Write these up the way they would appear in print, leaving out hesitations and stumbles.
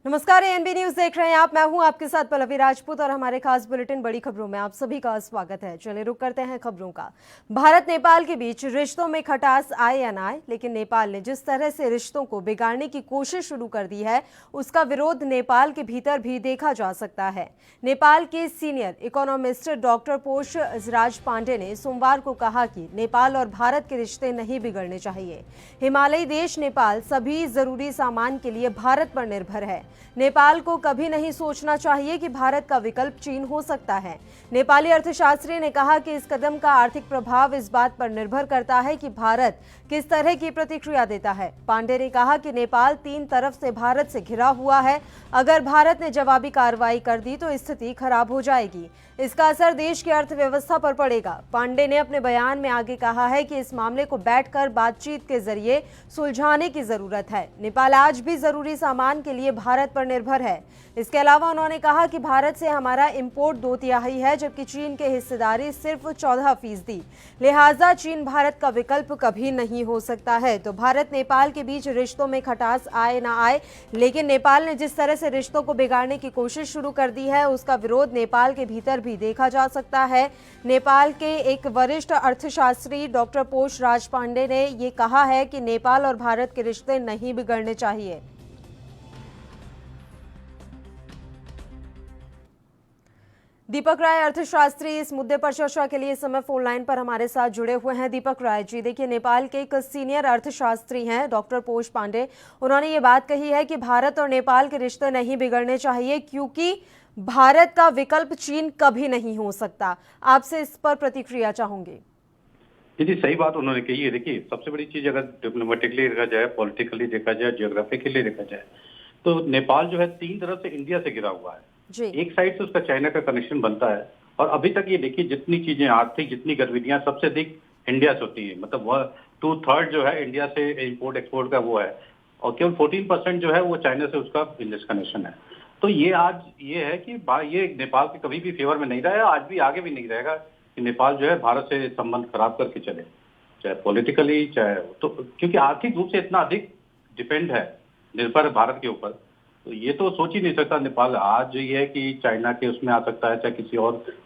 नमस्कार, ANB news देख रहे हैं आप। मैं हूं आपके साथ पल्लवी राजपूत और हमारे खास बुलेटिन बड़ी खबरों में आप सभी का स्वागत है। चलिए रुक करते हैं खबरों का। भारत नेपाल के बीच रिश्तों में खटास आए या ना आए, लेकिन नेपाल ने जिस तरह से रिश्तों को बिगाड़ने की कोशिश शुरू कर दी है, उसका विरोध नेपाल के भीतर भी देखा जा सकता है। नेपाल के सीनियर इकोनॉमिस्ट डॉक्टर पोष राज पांडे ने सोमवार को कहा कि नेपाल और भारत के रिश्ते नहीं बिगड़ने चाहिए। हिमालयी देश नेपाल सभी जरूरी सामान के लिए भारत पर निर्भर है। नेपाल को कभी नहीं सोचना चाहिए कि भारत का विकल्प चीन हो सकता है। नेपाली अर्थशास्त्री ने कहा कि इस कदम का आर्थिक प्रभाव इस बात पर निर्भर करता है कि भारत किस तरह की प्रतिक्रिया देता है। पांडे ने कहा कि नेपाल तीन तरफ से भारत से घिरा हुआ है। अगर भारत ने जवाबी कार्रवाई कर दी तो स्थिति खराब हो जाएगी। इसका असर देश की अर्थव्यवस्था पर पड़ेगा। पांडे ने अपने बयान में आगे कहा है कि इस मामले को बैठकर बातचीत के जरिए सुलझाने की जरूरत है। नेपाल आज भी जरूरी सामान के लिए भारत पर निर्भर है। इसके अलावा उन्होंने कहा कि भारत से हमारा इंपोर्ट 2/3 है, जबकि चीन की हिस्सेदारी सिर्फ 14%। लिहाजा चीन भारत का विकल्प कभी नहीं हो सकता है। तो भारत नेपाल के बीच रिश्तों में खटास आए ना आए, लेकिन नेपाल ने जिस तरह से रिश्तों को बिगाड़ने की कोशिश शुरू कर दी है, उसका विरोध नेपाल के भीतर भी देखा जा सकता है। नेपाल के एक वरिष्ठ अर्थशास्त्री डॉक्टर पोष राज पांडे ने ये कहा है कि नेपाल और भारत के रिश्ते नहीं बिगड़ने चाहिए। दीपक राय अर्थशास्त्री इस मुद्दे पर चर्चा के लिए इस समय फोन लाइन पर हमारे साथ जुड़े हुए हैं। दीपक राय जी, देखिए, नेपाल के एक सीनियर अर्थशास्त्री हैं डॉक्टर पोष पांडे, उन्होंने ये बात कही है कि भारत और नेपाल के रिश्ते नहीं बिगड़ने चाहिए क्योंकि भारत का विकल्प चीन कभी नहीं हो सकता। आपसे इस पर प्रतिक्रिया चाहूंगी। जी, सही बात उन्होंने कही है। देखिए, सबसे बड़ी चीज अगर डिप्लोमेटिकली देखा जाए, पॉलिटिकली देखा जाए, जियोग्राफिकली देखा जाए, तो नेपाल जो है तीन तरफ से इंडिया से घिरा हुआ है। एक साइड से उसका चाइना का कनेक्शन बनता है, और अभी तक ये देखिए जितनी चीजें आर्थिक, जितनी गतिविधियां सबसे अधिक इंडिया से होती है। मतलब वह 2/3 जो है इंडिया से इम्पोर्ट एक्सपोर्ट का वो है, और केवल 14% जो है वो चाइना से उसका बिजनेस कनेक्शन है। तो ये आज ये है कि ये नेपाल के कभी भी फेवर में नहीं रहा है, आज भी आगे भी नहीं रहेगा कि नेपाल जो है भारत से संबंध खराब करके चले, चाहे पॉलिटिकली चाहे तो, क्योंकि आर्थिक रूप से इतना अधिक डिपेंड है, निर्भर है भारत के ऊपर। तो ये तो सोच ही नहीं सकता नेपाल आज ये है कि चाइना के उसमें आ सकता है, चाहे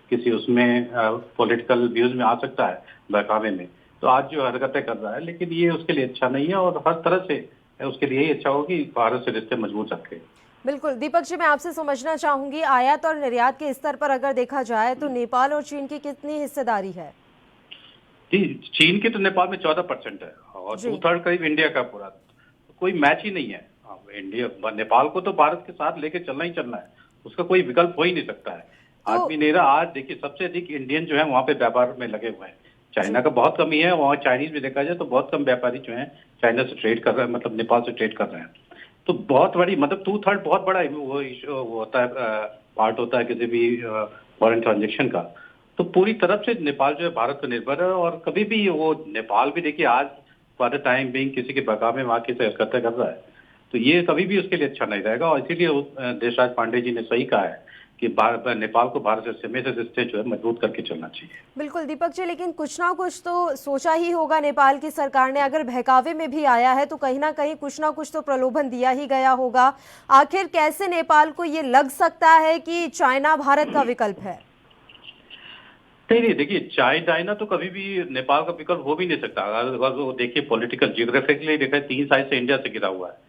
किसी उसमें पॉलिटिकल व्यूज में आ सकता है, बहकावे में। तो आज जो हरकतें कर रहा है, लेकिन ये उसके लिए अच्छा नहीं है, और हर तरह से उसके लिए यही अच्छा होगा कि भारत से रिश्ते मजबूत रखे। बिल्कुल दीपक जी, मैं आपसे समझना चाहूंगी, आयात और निर्यात के स्तर पर अगर देखा जाए तो नेपाल और चीन की कितनी हिस्सेदारी है? जी, चीन की तो नेपाल में 14% है, और 2/3 करीब इंडिया का पूरा। तो कोई मैच ही नहीं है। इंडिया नेपाल को तो भारत के साथ लेके चलना ही चलना है, उसका कोई विकल्प हो ही नहीं सकता है। आज भी नहीं रहा। आज देखिए सबसे अधिक इंडियन जो है वहाँ पे व्यापार में लगे हुए हैं। चाइना का बहुत कमी है, वहाँ चाइनीज भी देखा जाए तो बहुत कम व्यापारी जो है चाइना से ट्रेड कर रहे हैं, मतलब नेपाल से ट्रेड कर रहे हैं। तो बहुत बड़ी, मतलब 2/3 बहुत बड़ा वो होता है, पार्ट होता है किसी भी फॉरेन ट्रांजेक्शन का। तो पूरी तरफ से नेपाल जो है भारत पर निर्भर है, और कभी भी वो नेपाल भी देखिए आज फॉर द टाइम बीइंग किसी के बगाव में वहाँ की हरकतें कर रहा है, तो ये कभी भी उसके लिए अच्छा नहीं रहेगा। और इसीलिए देशराज पांडे जी ने सही कहा है कि नेपाल को भारत से हमेशा रिश्ते जो है मजबूत करके चलना चाहिए। बिल्कुल दीपक जी, लेकिन कुछ ना कुछ तो सोचा ही होगा नेपाल की सरकार ने। अगर बहकावे में भी आया है तो कहीं ना कहीं कुछ ना कुछ तो प्रलोभन दिया ही गया होगा। आखिर कैसे नेपाल को ये लग सकता है कि चाइना भारत का विकल्प है? नहीं, देखिए, चाइना तो कभी भी नेपाल का विकल्प हो भी नहीं सकता। अगर वो देखिए पॉलिटिकल जियोग्राफिकली देखा, तीन साइड से इंडिया से घिरा हुआ है,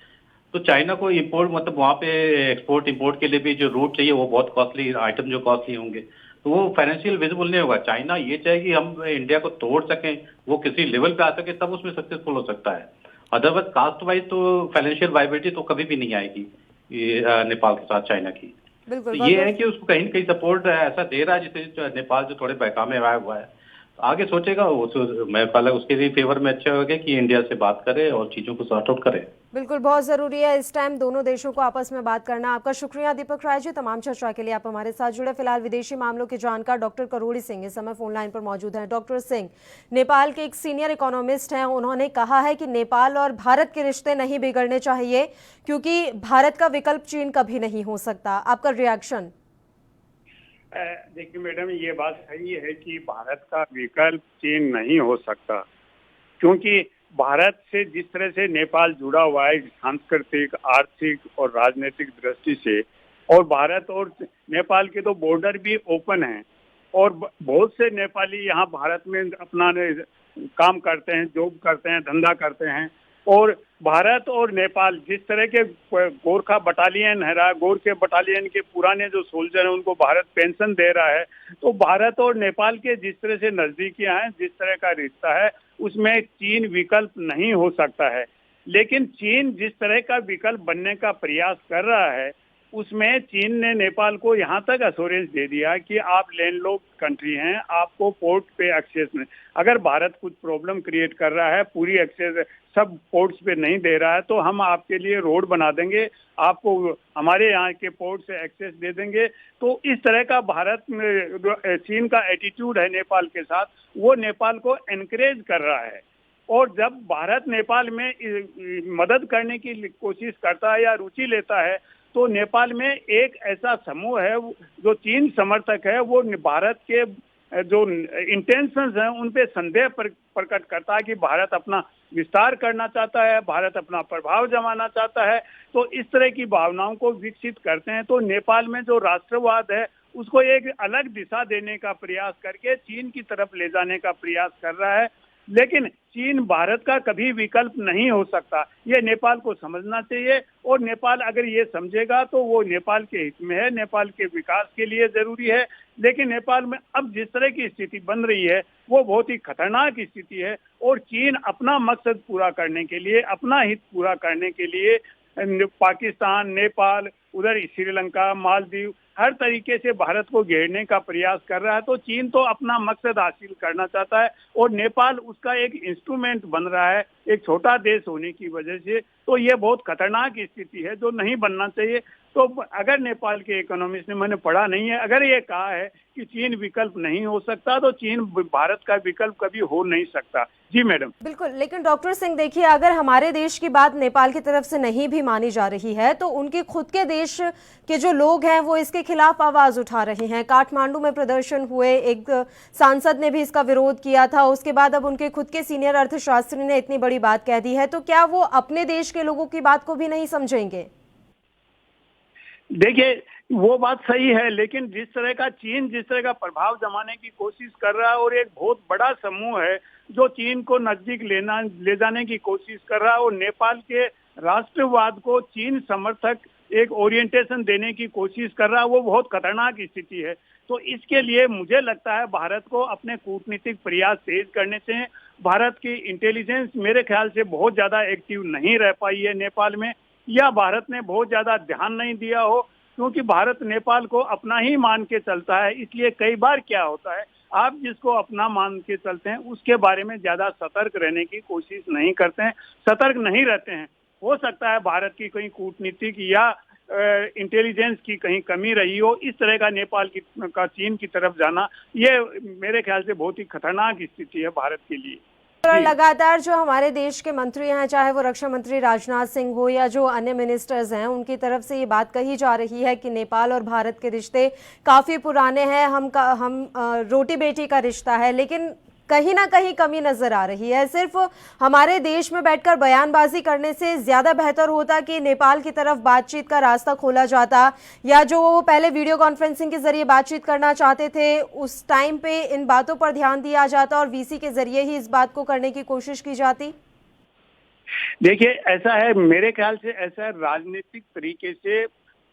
तो चाइना को इंपोर्ट, मतलब वहाँ पे एक्सपोर्ट इंपोर्ट के लिए भी जो रूट चाहिए वो बहुत कॉस्टली आइटम, जो कॉस्टली होंगे, तो वो फाइनेंशियल विजिबल नहीं होगा। चाइना ये चाहे कि हम इंडिया को तोड़ सकें, वो किसी लेवल पे आ सके, तब उसमें सक्सेसफुल हो सकता है। अदरवाइज कास्ट वाइज तो फाइनेंशियल वाइबिलिटी तो कभी भी नहीं आएगी ये नेपाल के साथ चाइना की। तो ये है कि उसको कहीं न कहीं सपोर्ट ऐसा दे रहा है जिससे नेपाल जो थोड़े बहकावे में आया हुआ है, आगे सोचेगा वो। मैं पहले उसके लिए फेवर में अच्छा होगा कि इंडिया से बात करे और चीजों को सॉर्ट आउट करे। बिल्कुल, बहुत जरूरी है इस टाइम दोनों देशों को आपस में बात करना। आपका शुक्रिया दीपक राय जी, तमाम चर्चा के लिए आप हमारे साथ जुड़े। फिलहाल विदेशी मामलों के जानकार डॉक्टर करोड़ी सिंह इस समय फोन लाइन पर मौजूद हैं। डॉक्टर सिंह नेपाल के एक सीनियर इकोनॉमिस्ट हैं, उन्होंने कहा है कि नेपाल और भारत के रिश्ते नहीं बिगड़ने चाहिए क्योंकि भारत का विकल्प चीन कभी नहीं हो सकता। आपका रिएक्शन? देखिए मैडम, ये बात सही है कि भारत का विकल्प चीन नहीं हो सकता, क्योंकि भारत से जिस तरह से नेपाल जुड़ा हुआ है सांस्कृतिक, आर्थिक और राजनीतिक दृष्टि से, और भारत और नेपाल के तो बॉर्डर भी ओपन हैं और बहुत से नेपाली यहाँ भारत में अपना काम करते हैं, जॉब करते हैं, धंधा करते हैं। और भारत और नेपाल जिस तरह के गोरखा बटालियन है रहा, गोरखे बटालियन के पुराने जो सोल्जर हैं उनको भारत पेंशन दे रहा है। तो भारत और नेपाल के जिस तरह से नजदीकियां हैं, जिस तरह का रिश्ता है, उसमें चीन विकल्प नहीं हो सकता है। लेकिन चीन जिस तरह का विकल्प बनने का प्रयास कर रहा है, उसमें चीन ने नेपाल को यहाँ तक एश्योरेंस दे दिया कि आप लैंडलॉक्ड कंट्री हैं, आपको पोर्ट पे एक्सेस नहीं। अगर भारत कुछ प्रॉब्लम क्रिएट कर रहा है, पूरी एक्सेस सब पोर्ट्स पे नहीं दे रहा है, तो हम आपके लिए रोड बना देंगे, आपको हमारे यहाँ के पोर्ट से एक्सेस दे देंगे। तो इस तरह का भारत में चीन का एटीट्यूड है नेपाल के साथ, वो नेपाल को एनकरेज कर रहा है। और जब भारत नेपाल में मदद करने की कोशिश करता है या रुचि लेता है, तो नेपाल में एक ऐसा समूह है जो चीन समर्थक है, वो भारत के जो इंटेंशंस हैं उन पे संदेह प्रकट करता है कि भारत अपना विस्तार करना चाहता है, भारत अपना प्रभाव जमाना चाहता है। तो इस तरह की भावनाओं को विकसित करते हैं। तो नेपाल में जो राष्ट्रवाद है उसको एक अलग दिशा देने का प्रयास करके चीन की तरफ ले जाने का प्रयास कर रहा है। लेकिन चीन भारत का कभी विकल्प नहीं हो सकता, ये नेपाल को समझना चाहिए। और नेपाल अगर ये समझेगा तो वो नेपाल के हित में है, नेपाल के विकास के लिए जरूरी है। लेकिन नेपाल में अब जिस तरह की स्थिति बन रही है वो बहुत ही खतरनाक स्थिति है। और चीन अपना मकसद पूरा करने के लिए, अपना हित पूरा करने के लिए पाकिस्तान, नेपाल, उधर श्रीलंका, मालदीव, हर तरीके से भारत को घेरने का प्रयास कर रहा है। तो चीन तो अपना मकसद हासिल करना चाहता है और नेपाल उसका एक इंस्ट्रूमेंट बन रहा है, एक छोटा देश होने की वजह से। तो ये बहुत खतरनाक स्थिति है जो नहीं बनना चाहिए। तो अगर नेपाल के इकोनॉमिस्ट ने, मैंने पढ़ा नहीं है, अगर ये कहा है कि चीन विकल्प नहीं हो सकता, तो चीन भारत का विकल्प कभी हो नहीं सकता। जी मैडम। बिल्कुल, लेकिन डॉक्टर सिंह देखिए, अगर हमारे देश की बात नेपाल की तरफ से नहीं भी मानी जा रही है, तो उनके खुद के देश के जो लोग हैं वो इसके खिलाफ आवाज उठा रहे हैं। काठमांडू में प्रदर्शन हुए, एक सांसद ने भी इसका विरोध किया था, उसके बाद अब उनके खुद के सीनियर अर्थशास्त्री ने इतनी बड़ी बात कह दी है। तो क्या वो अपने देश के लोगों की बात को भी नहीं समझेंगे? देखिए, वो बात सही है, लेकिन जिस तरह का चीन जिस तरह का प्रभाव जमाने की कोशिश कर रहा है और एक बहुत बड़ा समूह है जो चीन को नजदीक ले जाने की कोशिश कर रहा है और नेपाल के राष्ट्रवाद को चीन समर्थक एक ओरिएंटेशन देने की कोशिश कर रहा है, वो बहुत खतरनाक स्थिति है। तो इसके लिए मुझे लगता है भारत को अपने कूटनीतिक प्रयास तेज करने चाहिए। भारत की इंटेलिजेंस मेरे ख्याल से बहुत ज्यादा एक्टिव नहीं रह पाई है नेपाल में, या भारत ने बहुत ज्यादा ध्यान नहीं दिया हो, क्योंकि भारत नेपाल को अपना ही मान के चलता है। इसलिए कई बार क्या होता है, आप जिसको अपना मान के चलते हैं उसके बारे में ज्यादा सतर्क रहने की कोशिश नहीं करते हैं, सतर्क नहीं रहते हैं। हो सकता है भारत की कहीं कूटनीतिक या इंटेलिजेंस की कहीं कमी रही हो। इस तरह का नेपाल का चीन की तरफ जाना, ये मेरे ख्याल से बहुत ही खतरनाक स्थिति है भारत के लिए। और लगातार जो हमारे देश के मंत्री हैं, चाहे वो रक्षा मंत्री राजनाथ सिंह हो या जो अन्य मिनिस्टर्स हैं, उनकी तरफ से ये बात कही जा रही है कि नेपाल और भारत के रिश्ते काफ़ी पुराने हैं, हम रोटी बेटी का रिश्ता है। लेकिन कहीं ना कहीं कमी नजर आ रही है। सिर्फ हमारे देश में बैठकर बयानबाजी करने से ज्यादा बेहतर होता कि नेपाल की तरफ बातचीत का रास्ता खोला जाता, या जो वो पहले वीडियो कॉन्फ्रेंसिंग के जरिए बातचीत करना चाहते थे उस टाइम पे इन बातों पर ध्यान दिया जाता और वीसी के जरिए ही इस बात को करने की कोशिश की जाती। देखिए, ऐसा है, मेरे ख्याल से ऐसा राजनीतिक तरीके से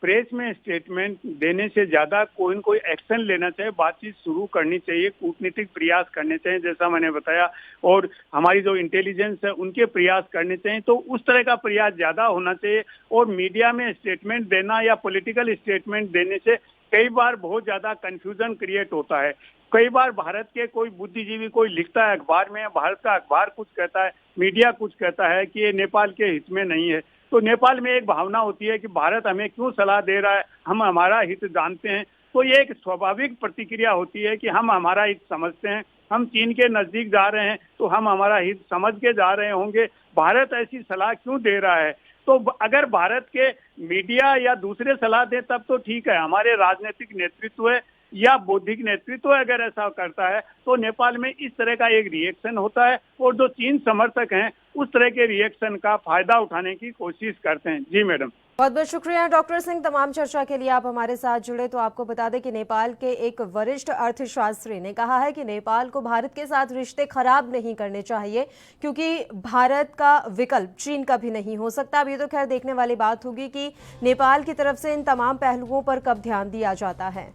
प्रेस में स्टेटमेंट देने से ज्यादा कोई न कोई एक्शन लेना चाहिए, बातचीत शुरू करनी चाहिए, कूटनीतिक प्रयास करने चाहिए, जैसा मैंने बताया, और हमारी जो इंटेलिजेंस है उनके प्रयास करने चाहिए। तो उस तरह का प्रयास ज्यादा होना चाहिए। और मीडिया में स्टेटमेंट देना या पॉलिटिकल स्टेटमेंट देने से कई बार बहुत ज्यादा कंफ्यूजन क्रिएट होता है। कई बार भारत के कोई बुद्धिजीवी कोई लिखता है अखबार में, भारत का अखबार कुछ कहता है, मीडिया कुछ कहता है कि ये नेपाल के हित में नहीं है। तो नेपाल में एक भावना होती है कि भारत हमें क्यों सलाह दे रहा है, हम हमारा हित जानते हैं। तो ये एक स्वाभाविक प्रतिक्रिया होती है कि हम हमारा हित समझते हैं, हम चीन के नजदीक जा रहे हैं तो हम हमारा हित समझ के जा रहे होंगे, भारत ऐसी सलाह क्यों दे रहा है। तो अगर भारत के मीडिया या दूसरे सलाह दे तब तो ठीक है, हमारे राजनीतिक नेतृत्व है, या बौद्धिक नेतृत्व अगर ऐसा करता है तो नेपाल में इस तरह का एक रिएक्शन होता है, और जो चीन समर्थक हैं उस तरह के रिएक्शन का फायदा उठाने की कोशिश करते हैं। जी मैडम, बहुत बहुत शुक्रिया डॉक्टर सिंह तमाम चर्चा के लिए आप हमारे साथ जुड़े। तो आपको बता दें कि नेपाल के एक वरिष्ठ अर्थशास्त्री ने कहा है कि नेपाल को भारत के साथ रिश्ते खराब नहीं करने चाहिए, क्योंकि भारत का विकल्प चीन का भी नहीं हो सकता। अब ये तो खैर देखने वाली बात होगी कि नेपाल की तरफ से इन तमाम पहलुओं पर कब ध्यान दिया जाता है।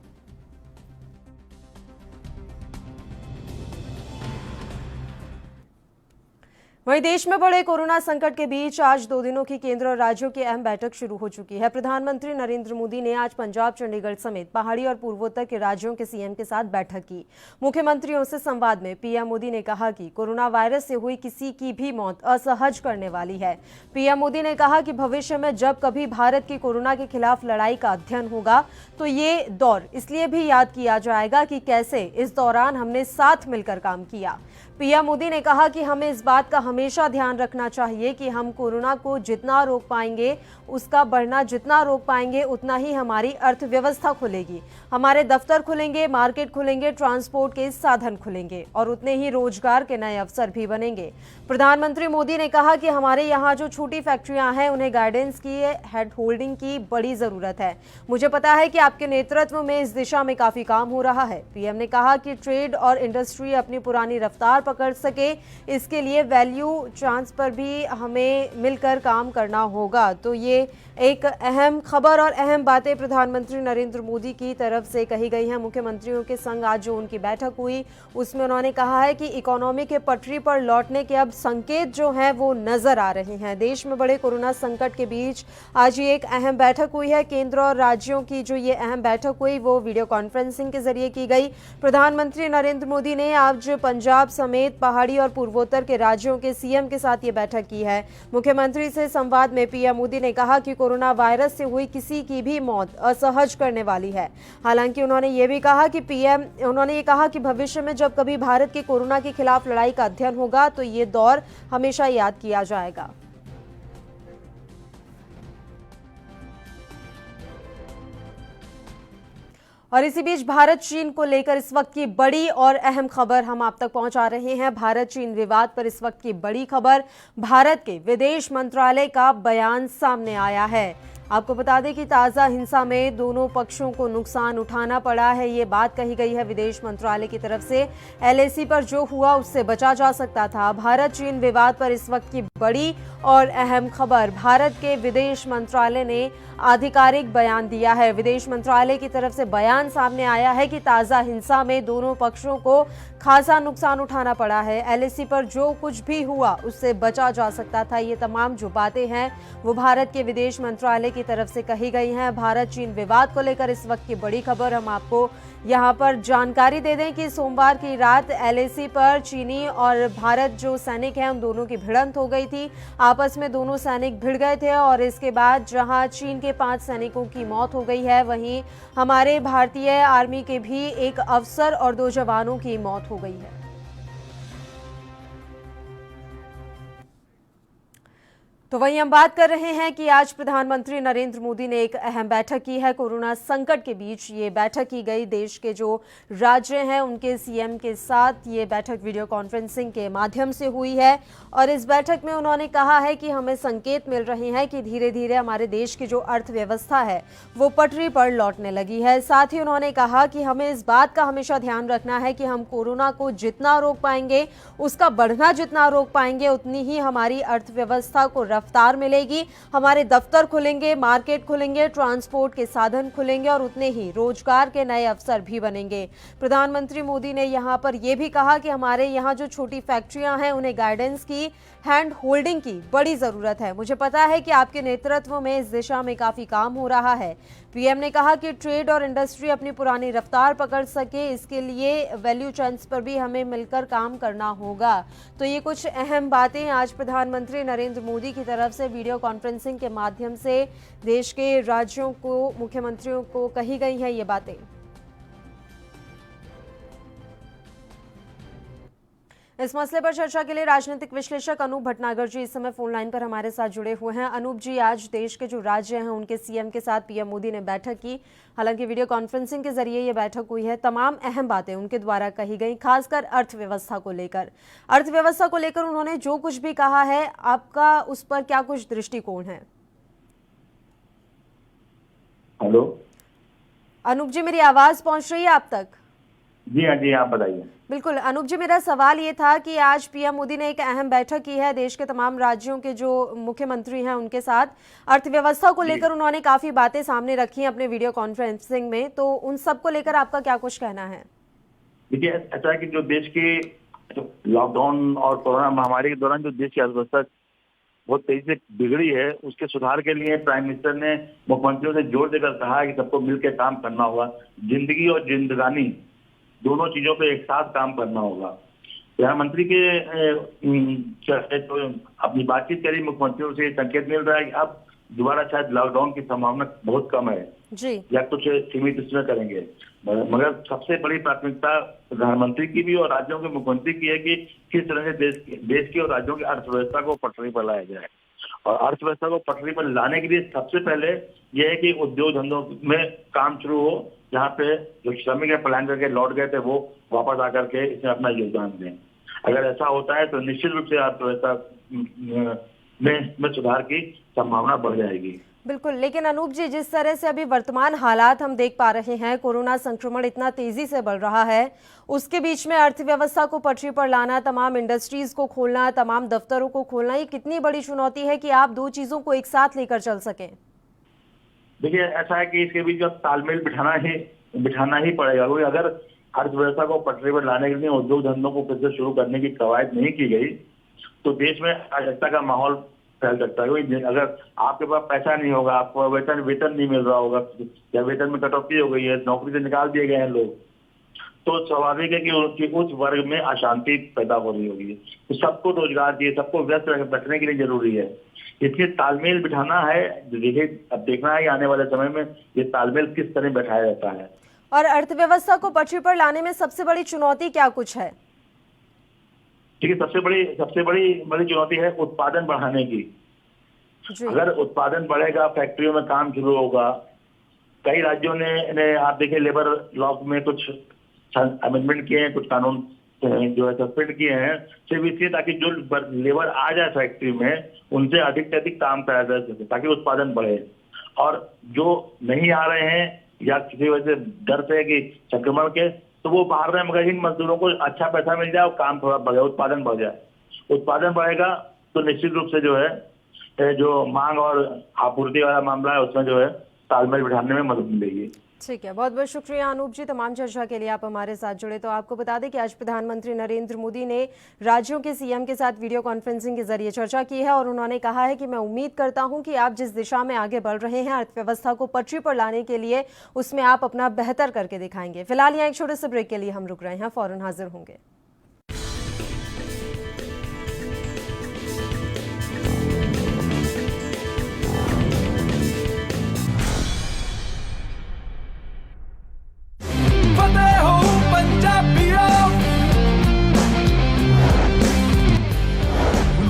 वहीं देश में बढ़े कोरोना संकट के बीच आज 2 दिनों की केंद्र और राज्यों की अहम बैठक शुरू हो चुकी है। प्रधानमंत्री नरेंद्र मोदी ने आज पंजाब, चंडीगढ़ समेत पहाड़ी और पूर्वोत्तर के राज्यों के सीएम के साथ बैठक की। मुख्यमंत्रियों से संवाद में पीएम मोदी ने कहा कि कोरोना वायरस से हुई किसी की भी मौत असहज करने वाली है। पीएम मोदी ने कहा कि भविष्य में जब कभी भारत की कोरोना के खिलाफ लड़ाई का अध्ययन होगा तो ये दौर इसलिए भी याद किया जाएगा कि कैसे इस दौरान हमने साथ मिलकर काम किया। पीएम मोदी ने कहा कि हमें इस बात का हमेशा ध्यान रखना चाहिए कि हम कोरोना को जितना रोक पाएंगे, उसका बढ़ना जितना रोक पाएंगे, उतना ही हमारी अर्थव्यवस्था खुलेगी, हमारे दफ्तर खुलेंगे, मार्केट खुलेंगे, ट्रांसपोर्ट के साधन खुलेंगे और उतने ही रोजगार के नए अवसर भी बनेंगे। प्रधानमंत्री मोदी ने कहा कि हमारे यहाँ जो छोटी फैक्ट्रियां हैं उन्हें गाइडेंस की, हैंड होल्डिंग की बड़ी जरूरत है। मुझे पता है कि आपके नेतृत्व में इस दिशा में काफी काम हो रहा है। पीएम ने कहा कि ट्रेड और इंडस्ट्री अपनी पुरानी रफ्तार पकड़ सके, इसके लिए वैल्यू चांस पर भी हमें मिलकर काम करना होगा। तो ये एक अहम खबर और अहम बातें प्रधानमंत्री नरेंद्र मोदी की तरफ से कही गई हैं। मुख्यमंत्रियों के संग आज जो उनकी बैठक हुई उसमें उन्होंने कहा है कि इकोनॉमी के पटरी पर लौटने के अब संकेत जो हैं वो नजर आ रहे हैं। देश में बड़े कोरोना संकट के बीच आज ये एक अहम बैठक हुई है। केंद्र और राज्यों की जो ये अहम बैठक हुई वो वीडियो कॉन्फ्रेंसिंग के जरिए की गई। प्रधानमंत्री नरेंद्र मोदी ने आज पंजाब समेत पहाड़ी और पूर्वोत्तर के राज्यों के सीएम के साथ ये बैठक की है। मुख्यमंत्री से संवाद में पीएम मोदी ने कहा कि कोरोना वायरस से हुई किसी की भी मौत असहज करने वाली है। हालांकि उन्होंने ये भी कहा कि उन्होंने ये कहा कि भविष्य में जब कभी भारत के कोरोना के खिलाफ लड़ाई का अध्ययन होगा तो ये दौर हमेशा याद किया जाएगा। और इसी बीच भारत चीन को लेकर इस वक्त की बड़ी और अहम खबर हम आप तक पहुंचा रहे हैं। भारत चीन विवाद पर इस वक्त की बड़ी खबर, भारत के विदेश मंत्रालय का बयान सामने आया है। आपको बता दें कि ताज़ा हिंसा में दोनों पक्षों को नुकसान उठाना पड़ा है, ये बात कही गई है विदेश मंत्रालय की तरफ से। एलएसी पर जो हुआ उससे बचा जा सकता था। भारत चीन विवाद पर इस वक्त की बड़ी और अहम खबर, भारत के विदेश मंत्रालय ने आधिकारिक बयान दिया है। विदेश मंत्रालय की तरफ से बयान सामने आया है कि ताज़ा हिंसा में दोनों पक्षों को खासा नुकसान उठाना पड़ा है। एलएसी पर जो कुछ भी हुआ उससे बचा जा सकता था। ये तमाम जो बातें हैं वो भारत के विदेश मंत्रालय की तरफ से कही गई हैं। भारत चीन विवाद को लेकर इस वक्त की बड़ी खबर हम आपको यहाँ पर जानकारी दे दें कि सोमवार की रात एलएसी पर चीनी और भारत जो सैनिक हैं उन दोनों की भिड़ंत हो गई थी। आपस में दोनों सैनिक भिड़ गए थे और इसके बाद जहां चीन के 5 सैनिकों की मौत हो गई है, वहीं हमारे भारतीय आर्मी के भी एक अफसर और 2 जवानों की मौत हो गई है। तो वहीं हम बात कर रहे हैं कि आज प्रधानमंत्री नरेंद्र मोदी ने एक अहम बैठक की है। कोरोना संकट के बीच ये बैठक की गई। देश के जो राज्य हैं उनके सीएम के साथ ये बैठक वीडियो कॉन्फ्रेंसिंग के माध्यम से हुई है और इस बैठक में उन्होंने कहा है कि हमें संकेत मिल रहे हैं कि धीरे धीरे हमारे देश की जो अर्थव्यवस्था है वो पटरी पर लौटने लगी है। साथ ही उन्होंने कहा कि हमें इस बात का हमेशा ध्यान रखना है कि हम कोरोना को जितना रोक पाएंगे, उसका बढ़ना जितना रोक पाएंगे, उतनी ही हमारी अर्थव्यवस्था को रफ्तार मिलेगी, हमारे दफ्तर खुलेंगे, मार्केट खुलेंगे, ट्रांसपोर्ट के साधन खुलेंगे और उतने ही रोजगार के नए अवसर भी बनेंगे। प्रधानमंत्री मोदी ने यहाँ पर यह भी कहा कि हमारे यहाँ जो छोटी फैक्ट्रियां हैं उन्हें गाइडेंस की, हैंड होल्डिंग की बड़ी जरूरत है। मुझे पता है कि आपके नेतृत्व में इस दिशा में काफी काम हो रहा है। पीएम ने कहा कि ट्रेड और इंडस्ट्री अपनी पुरानी रफ्तार पकड़ सके, इसके लिए वैल्यू चेन्स पर भी हमें मिलकर काम करना होगा। तो ये कुछ अहम बातें आज प्रधानमंत्री नरेंद्र मोदी की तरफ से वीडियो कॉन्फ्रेंसिंग के माध्यम से देश के राज्यों को, मुख्यमंत्रियों को कही गई हैं ये बातें। इस मसले पर चर्चा के लिए राजनीतिक विश्लेषक अनूप भटनागर जी इस समय फोन लाइन पर हमारे साथ जुड़े हुए हैं। अनूप जी, आज देश के जो राज्य हैं उनके सीएम के साथ पीएम मोदी ने बैठक की। हालांकि वीडियो कॉन्फ्रेंसिंग के जरिए ये बैठक हुई है। तमाम अहम बातें उनके द्वारा कही गई, खासकर अर्थव्यवस्था को लेकर। अर्थव्यवस्था को लेकर उन्होंने जो कुछ भी कहा है, आपका उस पर क्या कुछ दृष्टिकोण है? हेलो अनूप जी, मेरी आवाज पहुंच रही है आप तक? जी हाँ जी, आप बताइए। बिल्कुल अनूप जी, मेरा सवाल ये था कि आज पीएम मोदी ने एक अहम बैठक की है देश के तमाम राज्यों के जो मुख्यमंत्री हैं उनके साथ। अर्थव्यवस्था को लेकर उन्होंने काफी बातें सामने रखी हैं अपने वीडियो कॉन्फ्रेंसिंग में, तो उन सब को लेकर आपका क्या कुछ कहना है? देखिए, ऐसा है कि जो देश की लॉकडाउन और कोरोना महामारी के दौरान जो देश की अर्थव्यवस्था बहुत तेजी से बिगड़ी है, उसके सुधार के लिए प्राइम मिनिस्टर ने मुख्यमंत्रियों से जोर देकर कहा है कि सबको मिलकर काम करना होगा। जिंदगी और जिंदगानी दोनों चीजों पे एक साथ काम करना होगा। प्रधानमंत्री के तो अपनी बातचीत करी मुख्यमंत्रियों से संकेत मिल रहा है कि अब दोबारा शायद लॉकडाउन की संभावना बहुत कम है जी, या कुछ सीमित इसमें करेंगे। मगर सबसे बड़ी प्राथमिकता प्रधानमंत्री की भी और राज्यों के मुख्यमंत्री की है कि किस तरह से देश की और राज्यों की अर्थव्यवस्था को पटरी पर लाया जाए। और अर्थव्यवस्था को पटरी पर लाने के लिए सबसे पहले यह है कि उद्योग धंधों में काम शुरू हो, जहाँ पे जो श्रमिक प्लान करके लौट गए थे वो वापस आकर के इसमें अपना योगदान दें। अगर ऐसा होता है तो निश्चित रूप से अर्थव्यवस्था में सुधार की संभावना बढ़ जाएगी। बिल्कुल। लेकिन अनूप जी, जिस तरह से अभी वर्तमान हालात हम देख पा रहे हैं, कोरोना संक्रमण इतना तेजी से बढ़ रहा है, उसके बीच में अर्थव्यवस्था को पटरी पर लाना, तमाम इंडस्ट्रीज को खोलना, तमाम दफ्तरों को खोलना, ये कितनी बड़ी चुनौती है कि आप दो चीजों को एक साथ लेकर चल सकें? देखिए, ऐसा है कि इसके बीच अब तालमेल बिठाना ही पड़ेगा, क्योंकि अगर अर्थव्यवस्था को पटरी पर लाने के लिए उद्योग धंधों को फिर से शुरू करने की कवायद नहीं की गई तो देश में अराजकता का माहौल फैल सकता है। अगर आपके पास पैसा नहीं होगा, आपको वेतन नहीं मिल रहा होगा या वेतन में कटौती हो गई है, नौकरी से निकाल दिए गए हैं लोग, तो स्वाभाविक है कि उस वर्ग में अशांति पैदा हो रही होगी। तो सबको रोजगार चाहिए, सबको व्यस्त रखने के लिए जरूरी है, इसलिए तालमेल बिठाना है। देखिए, अब देखना है कि आने वाले समय में ये तालमेल किस तरह बैठाया जाता है। और अर्थव्यवस्था को पटरी पर लाने में सबसे बड़ी चुनौती क्या कुछ है? ठीक है, सबसे बड़ी चुनौती है उत्पादन बढ़ाने की। अगर उत्पादन बढ़ेगा, फैक्ट्रियों में काम शुरू होगा। कई राज्यों ने आप देखिए लेबर लॉ में कुछ अमेंडमेंट किए हैं, कुछ कानून जो है सस्पेंड किए हैं, सिर्फ इसलिए ताकि जो लेबर आ जाए फैक्ट्री में उनसे अधिक से अधिक काम कराया जा सके ताकि उत्पादन बढ़े। और जो नहीं आ रहे हैं या किसी वजह से डर से कि संक्रमण के, तो वो बाहर रहे, मगर इन मजदूरों को अच्छा पैसा मिल जाए और काम थोड़ा बढ़े, उत्पादन बढ़ जाए। उत्पादन बढ़ेगा तो निश्चित रूप से जो है जो मांग और आपूर्ति वाला मामला है उसमें जो है तालमेल बिठाने में मदद मिलेगी। ठीक है, बहुत बहुत शुक्रिया अनूप जी तमाम चर्चा के लिए आप हमारे साथ जुड़े। तो आपको बता दें कि आज प्रधानमंत्री नरेंद्र मोदी ने राज्यों के सीएम के साथ वीडियो कॉन्फ्रेंसिंग के जरिए चर्चा की है और उन्होंने कहा है कि मैं उम्मीद करता हूं कि आप जिस दिशा में आगे बढ़ रहे हैं अर्थव्यवस्था को पटरी पर लाने के लिए, उसमें आप अपना बेहतर करके दिखाएंगे। फिलहाल यहाँ एक छोटे से ब्रेक के लिए हम रुक रहे हैं, फौरन हाजिर होंगे।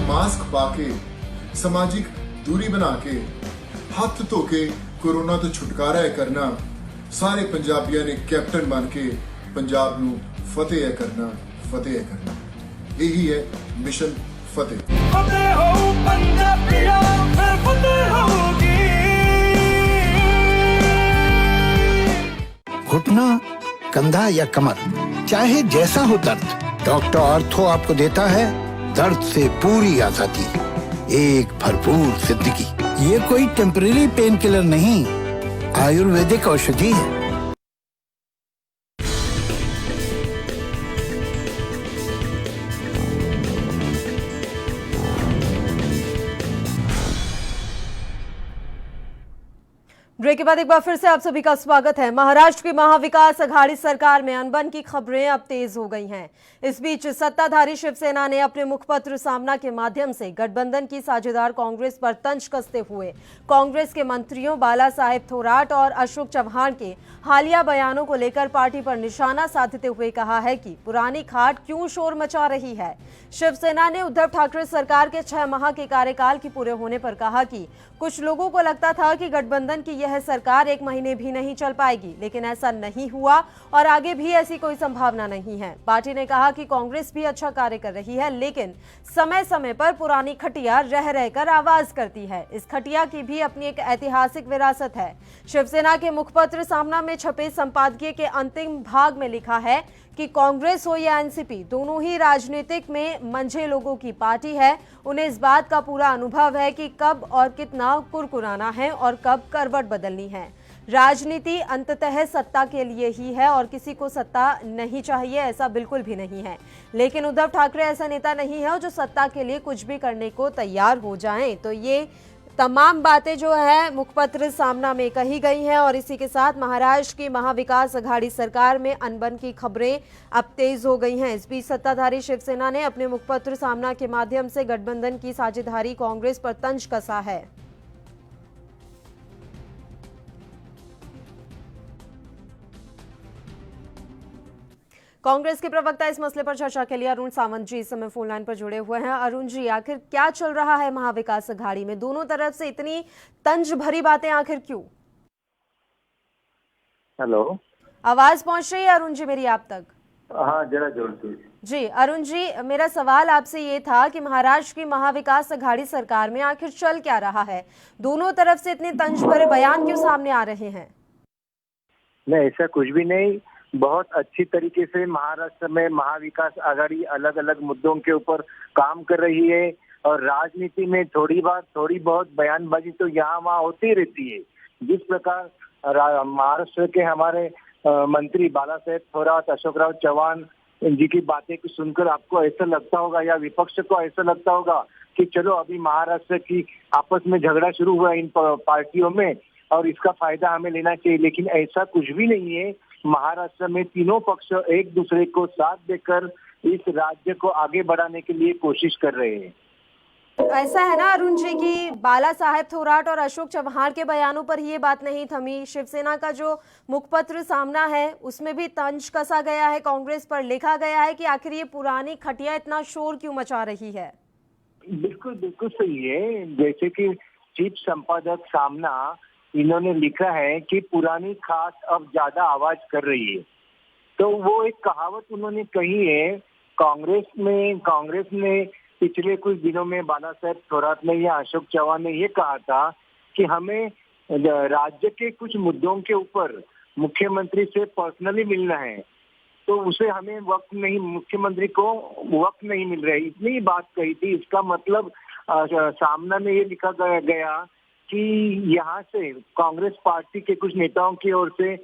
मास्क पाके, सामाजिक दूरी बना के, हाथ धो के कोरोना तो छुटकारा है करना। सारे पंजाबियों ने कैप्टन बन के पंजाब नू फतेह है करना, फतेह है करना। यही है मिशन फतेह। फतेह हो पंजाबियों, फिर फतेह होगी। घुटना, कंधा या कमर, चाहे जैसा हो दर्द, डॉक्टर ऑर्थो आपको देता है दर्द से पूरी आजादी, एक भरपूर जिंदगी। ये कोई टेम्परेरी पेन किलर नहीं, आयुर्वेदिक औषधि है। ब्रेक के बाद एक बार फिर से आप सभी का स्वागत है। महाराष्ट्र की महाविकास अघाड़ी सरकार में अनबन की खबरें अब तेज हो गई हैं। इस बीच सत्ताधारी शिवसेना ने अपने मुखपत्र सामना के माध्यम से गठबंधन की साझेदार कांग्रेस पर तंज कसते हुए कांग्रेस के मंत्रियों बाला साहेब थोराट और अशोक चव्हाण के हालिया बयानों को लेकर पार्टी पर निशाना साधते हुए कहा है कि पुरानी खाट क्यों शोर मचा रही है। शिवसेना ने उद्धव ठाकरे सरकार के 6 माह के कार्यकाल के पूरे होने पर कहा कि कुछ लोगों को लगता था कि गठबंधन की यह सरकार 1 महीने भी नहीं चल पाएगी, लेकिन ऐसा नहीं हुआ और आगे भी ऐसी कोई संभावना नहीं है। पार्टी ने कहा कि कांग्रेस भी अच्छा कार्य कर रही है, लेकिन समय समय पर पुरानी खटिया रह रहकर आवाज करती है। इस खटिया की भी अपनी एक ऐतिहासिक विरासत है। शिवसेना के मुखपत्र सामना में छपे संपादकीय के अंतिम भाग में लिखा है कि कांग्रेस हो या एनसीपी, दोनों ही राजनीतिक में मंझे लोगों की पार्टी है। उन्हें इस बात का पूरा अनुभव है कि कब और कितना कुरकुराना है और कब करवट बदलनी है। राजनीति अंततः सत्ता के लिए ही है और किसी को सत्ता नहीं चाहिए, ऐसा बिल्कुल भी नहीं है। लेकिन उद्धव ठाकरे ऐसा नेता नहीं है जो सत्ता के लिए कुछ भी करने को तैयार हो जाएं। तो ये तमाम बातें जो है मुखपत्र सामना में कही गई हैं और इसी के साथ महाराष्ट्र की महाविकास अघाड़ी सरकार में अनबन की खबरें अब तेज हो गई हैं। इस बीच सत्ताधारी शिवसेना ने अपने मुखपत्र सामना के माध्यम से गठबंधन की साझेदारी कांग्रेस पर तंज कसा है। कांग्रेस के प्रवक्ता इस मसले पर चर्चा के लिए अरुण सावंत जी इस समय फोन लाइन पर जुड़े हुए हैं। अरुण जी, आखिर क्या चल रहा है महाविकास अघाड़ी में? दोनों तरफ से इतनी तंज भरी बातें आखिर क्यों? हेलो, आवाज पहुंच रही है अरुण जी मेरी आप तक? हाँ, जरा जोर से। जी अरुण जी, मेरा सवाल आपसे ये था कि महाराष्ट्र की महाविकास अघाड़ी सरकार में आखिर चल क्या रहा है? दोनों तरफ से इतने तंज भरे बयान क्यों सामने आ रहे हैं? नहीं, ऐसा कुछ भी नहीं। बहुत अच्छी तरीके से महाराष्ट्र में महाविकास आघाड़ी अलग अलग मुद्दों के ऊपर काम कर रही है और राजनीति में थोड़ी बहुत बयानबाजी तो यहाँ वहाँ होती रहती है। जिस प्रकार महाराष्ट्र के हमारे मंत्री बाला साहेब थोराट, अशोक राव चौहान जी की बातें को सुनकर आपको ऐसा लगता होगा या विपक्ष को ऐसा लगता होगा कि चलो अभी महाराष्ट्र की आपस में झगड़ा शुरू हुआ इन पार्टियों में और इसका फायदा हमें लेना चाहिए, लेकिन ऐसा कुछ भी नहीं है। महाराष्ट्र में तीनों पक्ष एक दूसरे को साथ देकर इस राज्य को आगे बढ़ाने के लिए कोशिश कर रहे हैं। ऐसा है ना अरुण जी कि बाला साहेब थोराट और अशोक चव्हाण के बयानों पर ये बात नहीं थमी। शिवसेना का जो मुखपत्र सामना है उसमें भी तंज कसा गया है, कांग्रेस पर लिखा गया है कि आखिर ये पुरानी खटिया इतना शोर क्यों मचा रही है। बिल्कुल बिल्कुल सही है। जैसे कि चीफ संपादक सामना इन्होंने लिखा है कि पुरानी खाट अब ज्यादा आवाज कर रही है, तो वो एक कहावत उन्होंने कही है। कांग्रेस ने पिछले कुछ दिनों में बाला साहेब थोराट ने या अशोक चव्हाण ने ये कहा था कि हमें राज्य के कुछ मुद्दों के ऊपर मुख्यमंत्री से पर्सनली मिलना है, तो उसे हमें मुख्यमंत्री को वक्त नहीं मिल रहा है, इतनी बात कही थी। इसका मतलब सामना में ये लिखा गया कि यहाँ से कांग्रेस पार्टी के कुछ नेताओं की ओर से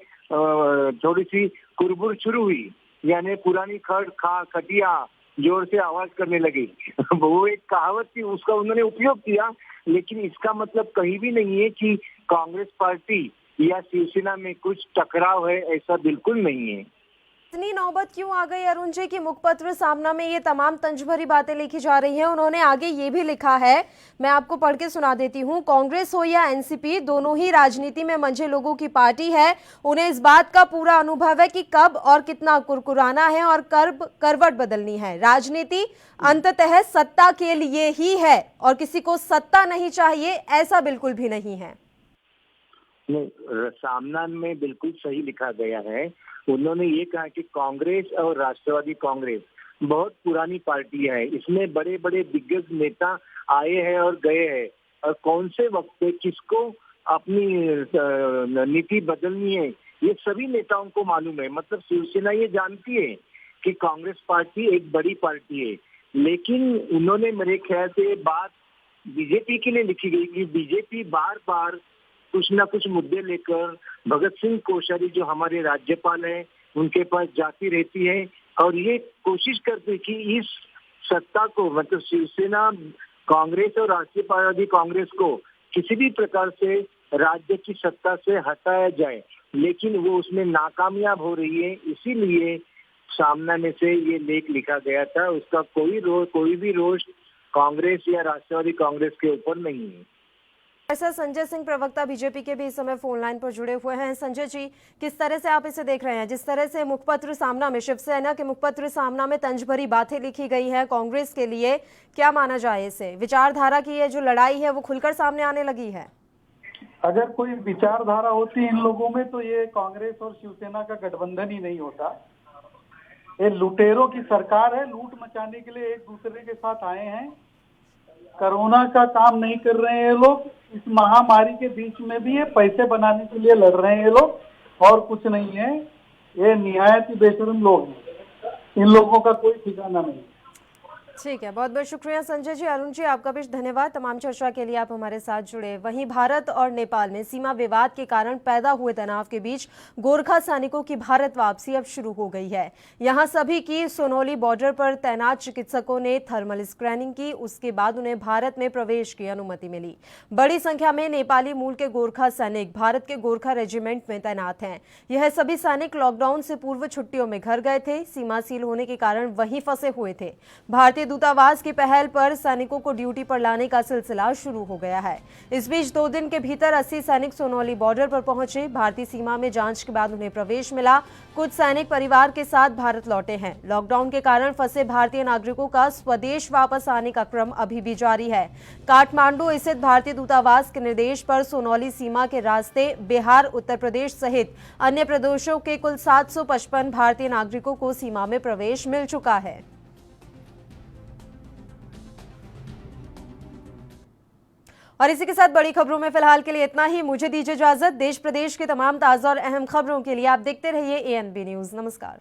थोड़ी सी कुरबुर शुरू हुई, यानी पुरानी खटिया जोर से आवाज करने लगी। वो एक कहावत थी, उसका उन्होंने उपयोग किया, लेकिन इसका मतलब कहीं भी नहीं है कि कांग्रेस पार्टी या शिवसेना में कुछ टकराव है, ऐसा बिल्कुल नहीं है। इतनी नौबत क्यों आ गई अरुण जी की मुखपत्र सामना में ये तमाम तंज भरी बातें लिखी जा रही हैं? उन्होंने आगे ये भी लिखा है, मैं आपको पढ़ के सुना देती हूँ। कांग्रेस हो या एनसीपी, दोनों ही राजनीति में मंझे लोगों की पार्टी है। उन्हें इस बात का पूरा अनुभव है कि कब और कितना कुरकुराना है और कब करवट बदलनी है। राजनीति अंततः सत्ता के लिए ही है और किसी को सत्ता नहीं चाहिए, ऐसा बिल्कुल भी नहीं है। सामना में बिल्कुल सही लिखा गया है। उन्होंने ये कहा कि कांग्रेस और राष्ट्रवादी कांग्रेस बहुत पुरानी पार्टी है, इसमें बड़े बड़े दिग्गज नेता आए हैं और गए हैं, और कौन से वक्त पे किसको अपनी नीति बदलनी है ये सभी नेताओं को मालूम है। मतलब शिवसेना ये जानती है कि कांग्रेस पार्टी एक बड़ी पार्टी है, लेकिन उन्होंने मेरे ख्याल से बात बीजेपी के लिए लिखी गई कि बीजेपी बार बार कुछ ना कुछ मुद्दे लेकर भगत सिंह कोश्यारी जो हमारे राज्यपाल हैं उनके पास जाती रहती है और ये कोशिश करती है कि इस सत्ता को, मतलब शिवसेना, कांग्रेस और राष्ट्रीयवादी कांग्रेस को किसी भी प्रकार से राज्य की सत्ता से हटाया जाए, लेकिन वो उसमें नाकामयाब हो रही है। इसीलिए सामना में से ये लेख लिखा गया था। उसका कोई भी रोष कांग्रेस या राष्ट्रवादी कांग्रेस के ऊपर नहीं है। ऐसा संजय सिंह, प्रवक्ता बीजेपी के भी इस समय फोन लाइन पर जुड़े हुए हैं। संजय जी, किस तरह से आप इसे देख रहे हैं? जिस तरह से मुखपत्र सामना में, शिवसेना के मुखपत्र सामना में तंज भरी बातें लिखी गई हैं कांग्रेस के लिए, क्या माना जाए इसे? विचारधारा की ये जो लड़ाई है वो खुलकर सामने आने लगी है। अगर कोई विचारधारा होती इन लोगों में तो ये कांग्रेस और शिवसेना का गठबंधन ही नहीं होता। ये लुटेरों की सरकार है, लूट मचाने के लिए एक दूसरे के साथ आए हैं। कोरोना का काम नहीं कर रहे हैं ये लोग। इस महामारी के बीच में भी ये पैसे बनाने के लिए लड़ रहे हैं ये लोग, और कुछ नहीं है। ये निहायत ही बेशर्म लोग हैं, इन लोगों का कोई ठिकाना नहीं। ठीक है, बहुत बहुत शुक्रिया संजय जी। अरुण जी, आपका भी धन्यवाद तमाम चर्चा के लिए, आप हमारे साथ जुड़े। वहीं भारत और नेपाल में सीमा विवाद के कारण पैदा हुए तनाव के बीच गोरखा सैनिकों की भारत वापसी अब शुरू हो गई है। यहां सभी की सोनोली बॉर्डर पर तैनात चिकित्सकों ने थर्मल स्क्रीनिंग की, उसके बाद उन्हें भारत में प्रवेश की अनुमति मिली। बड़ी संख्या में नेपाली मूल के गोरखा सैनिक भारत के गोरखा रेजिमेंट में तैनात हैं। यह सभी सैनिक लॉकडाउन से पूर्व छुट्टियों में घर गए थे, सीमा सील होने के कारण वहीं फंसे हुए थे। भारतीय दूतावास की पहल पर सैनिकों को ड्यूटी पर लाने का सिलसिला शुरू हो गया है। इस बीच 2 दिन के भीतर 80 सैनिक सोनोली बॉर्डर पर पहुंचे। भारतीय सीमा में जांच के बाद उन्हें प्रवेश मिला। कुछ सैनिक परिवार के साथ भारत लौटे हैं। लॉकडाउन के कारण फंसे भारतीय नागरिकों का स्वदेश वापस आने का क्रम अभी भी जारी है। काठमांडू स्थित भारतीय दूतावास के निर्देश पर सोनोली सीमा के रास्ते बिहार, उत्तर प्रदेश सहित अन्य प्रदेशों के कुल 755 भारतीय नागरिकों को सीमा में प्रवेश मिल चुका है। और इसी के साथ बड़ी खबरों में फिलहाल के लिए इतना ही। मुझे दीजिए इजाजत। देश प्रदेश के तमाम ताजा और अहम खबरों के लिए आप देखते रहिए ANB न्यूज। नमस्कार।